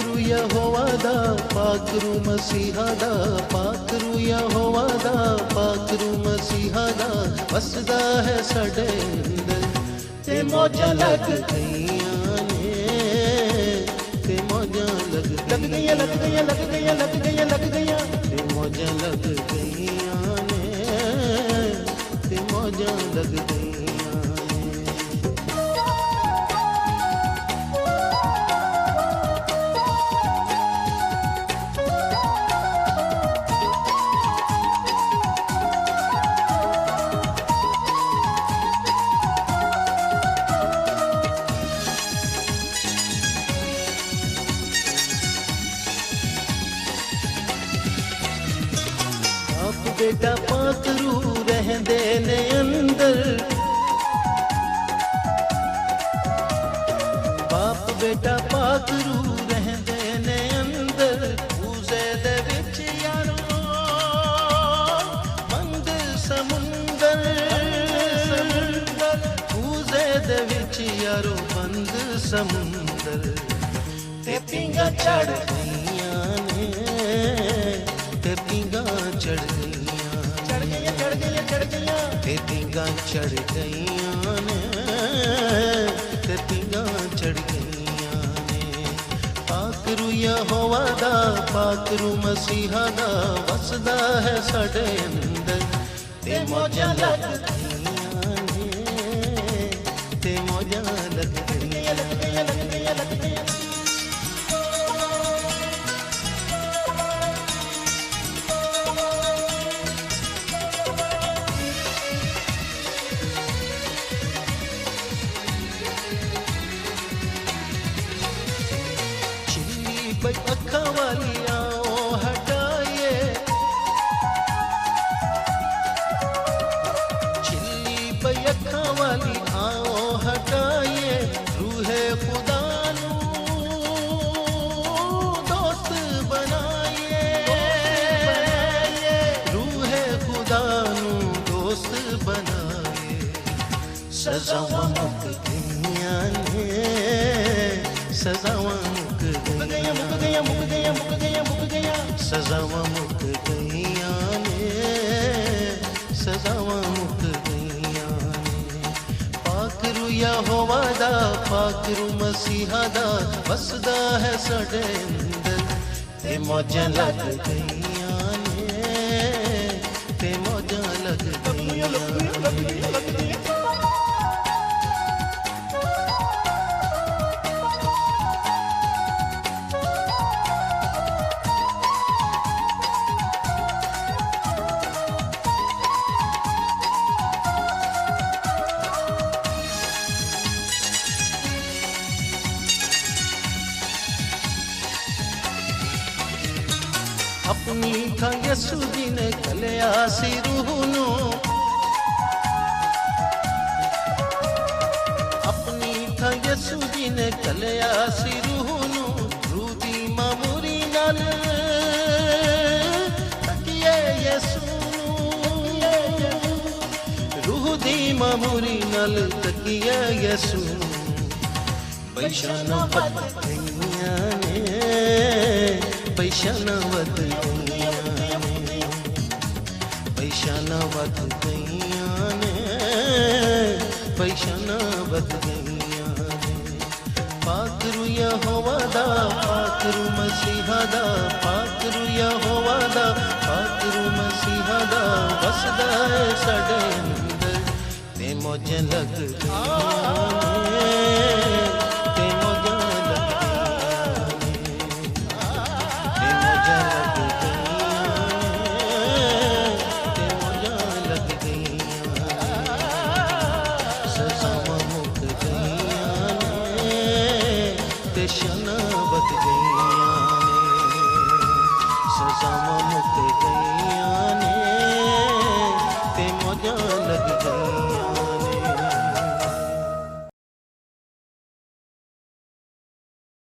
पाकरू यहोवा दा पाकरू मसीहा दा पाकरू यहोवा दा पाकरू मसीहा दा वसदा है साडे अंदर ते मौजां लग गईयां ने ते मौजां लग गईयां लग गईयां लग गईयां लग गईयां लग गईयां ते मौजां लग गईयां ने ते मौजां लग गईयां ने। बेटा पाकरू रहंदे ने अंदर बाप बेटा पाकरू रहंदे ने अंदर पूजे दे विच यारो बंद समुंदर पूजे दे विच यारो बंद समुंदर ते पिंगा चढ़ गईयां ने ते पिंगा चढ़ ते पींगा चढ़ गईयां ने ते पींगा चढ़ गईयां ने। पाकरू यहोवा दा पाकरू मसीहा दा वसदा है साडे अंदर ते मौजां लग गईयां ने ते मौजां लग गईयां लग गईयां लग गईयां लग गईयां। अखा वाली आओ हटाइए चिल्ली पई अखा वाली आओ हटाइए रूहे खुदा नू दोस्त बनाइए रूहे खुदा नू दोस्त बनाइए। सजावां मुक गईयां ने सजावां मुक गईयां मुक गईयां मुक गईयां मुक गईयां मुक गईयां सजावां मुक गईयां ने सजावां मुक गईयां ने। पाकरू यहोवा दा पाकरू मसीहा दा वसदा है साडे अंदर ते मौजां लग गईयां ने ते मौजां लग गईयां लग गईयां लग गईयां। अपनी था यसु जी ने कलिया सी रूह नू अपनी था यसु जी ने कलिया सी रूह नू रूह दी मामूरी नाल तकिए यसु रूह दी मामूरी नाल तकिए यसु पैशाना वध गईयां ने पैशाना वध गईयां ने पैशाना वध गईयां ने पैशाना वध गईयां ने। पाकरू यहोवा दा पाकरू मसीहा दा पाकरू यहोवा दा पाकरू मसीहा दा वसदा है साडे अंदर ते मौजां लग गईयां ने ते मौजां लग शना बद गईयां ने सजावां मुक गईयां ने ते मौजां लग गईयां।